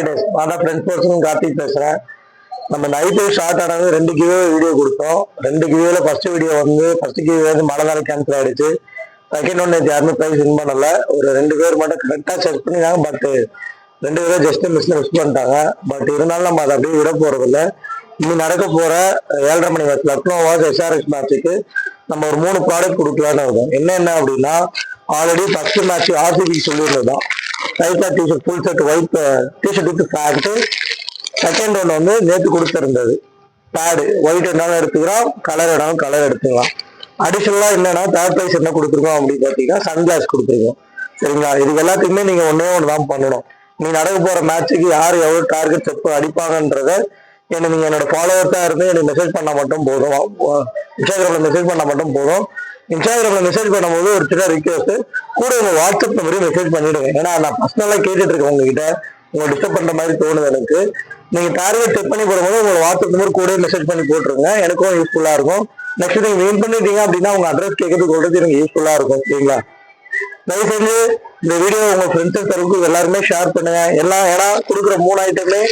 நான் friends person Karthik பேசுறேன். நம்ம நைட்டு ஸ்டார்ட் ஆனது 2 கிலோ வீடியோ கொடுத்தோம். 2 கிலோல ஃபர்ஸ்ட் வீடியோ வந்து ஃபர்ஸ்ட் கிலோ வந்து மழை நாள் கேன்சல் ஆயிடுச்சு. செகண்ட் ஒன் யாருமே ப்ரைஸ் வின் பண்ணல. ஒரு 2 பேர் மட்டும் கரெக்டாக செக் பண்ணிருக்காங்க. பட் 2 பேரும் ஜஸ்ட் மிஸ் பண்ணிட்டாங்க. பட் இருந்தாலும் நம்ம அதை அப்படியே விட போறதில்ல. இனி நடக்க போற 7:30 மணி மேட்ச் லக்னோ வாஸ் SRH மேட்சுக்கு நம்ம ஒரு 3 ப்ராடக்ட் கொடுக்கலான்னு இருக்கோம். என்ன அப்படின்னா, ஆல்ரெடி ஃபர்ஸ்ட் மேட்ச் RCB சொல்லியிருந்ததுதான். டைட்டா T-shirt full set white T-shirt with pant. Second one வந்து நேற்று கொடுத்துருந்தது பேடு. ஒயிட் இருந்தாலும் எடுத்துக்கலாம், கலர் வேணாலும் கலர் எடுத்துக்கலாம். அடிஷனலா என்னன்னா தேர்ட் ப்ரைஸ் என்ன கொடுத்துருக்கோம் அப்படின்னு பார்த்தீங்கன்னா சன்கிளாஸ் கொடுத்துருக்கோம். சரிங்களா? இது எல்லாத்துக்குமே நீங்க ஒன்னே ஒன்று தான் பண்ணணும். நீ நடக்க போற மேட்சுக்கு யார் எவ்வளவு டார்கெட் செட் அடிப்பாங்கன்றத நீங்க என்னோட ஃபாலோவர்ஸா இருந்து எனக்கு மெசேஜ் பண்ணா மட்டும் போதும். இன்ஸ்டாகிராம்ல மெசேஜ் பண்ணா மட்டும் போதும். இன்ஸ்டாகிராம்ல மெசேஜ் பண்ணும்போது ஒரு சின்ன ரிக்வெஸ்ட், கூட உங்க வாட்ஸ்அப் நம்பரையும் மெசேஜ் பண்ணிடுங்க. ஏன்னா நான் பர்சனலா கேட்டுட்டு இருக்கேன் உங்ககிட்ட, உங்களை டிஸ்டர்ப் பண்ற மாதிரி தோணுது எனக்கு. நீங்க டார்கெட் செட் பண்ணி போடும்போது உங்க வாட்ஸ்அப் நம்பர் கூட மெசேஜ் பண்ணி போட்டுருங்க. எனக்கும் யூஸ்ஃபுல்லா இருக்கும். நெக்ஸ்ட் நீங்க வின் பண்ணிட்டீங்க அப்படின்னா உங்க அட்ரஸ் கேட்கறதுக்கு சொல்றது எனக்கு யூஸ்ஃபுல்லா இருக்கும். சரிங்களா? தயவு செஞ்சு இந்த வீடியோ உங்க ஃப்ரெண்ட்ஸ் சர்க்கிள் எல்லாருமே ஷேர் பண்ணுங்க. ஏன்னா கொடுக்குற 3 ஐட்டமே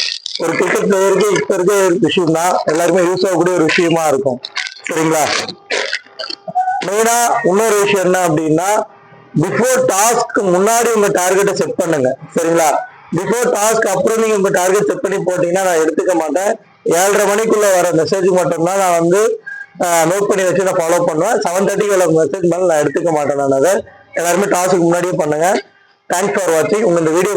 ஒரு கிரிக்கெட் பிளேயருக்கு இப்ப இருக்க விஷயம் தான், எல்லாருமே யூஸ் ஆகக்கூடிய ஒரு விஷயமா இருக்கும். சரிங்களா? மெயினா இன்னொரு விஷயம் என்ன அப்படின்னா, பிஃபோர் டாஸ்க்கு முன்னாடி உங்க டார்கெட்டை செட் பண்ணுங்க. சரிங்களா? பிஃபோர் டாஸ்க் அப்புறம் நீங்க உங்க டார்கெட் செட் பண்ணி போட்டீங்கன்னா நான் எடுத்துக்க மாட்டேன். 7:30 மணிக்குள்ள வர மெசேஜ் மட்டும்தான் நான் வந்து நோட் பண்ணி வச்சு நான் ஃபாலோ பண்ணுவேன். 7:30 உள்ள மெசேஜ் மேலே நான் எடுத்துக்க மாட்டேன். நான் அதை எல்லாருமே டாஸ்க்கு முன்னாடியே பண்ணுங்க. தேங்க்ஸ் ஃபார் வாட்சிங். உங்க இந்த வீடியோ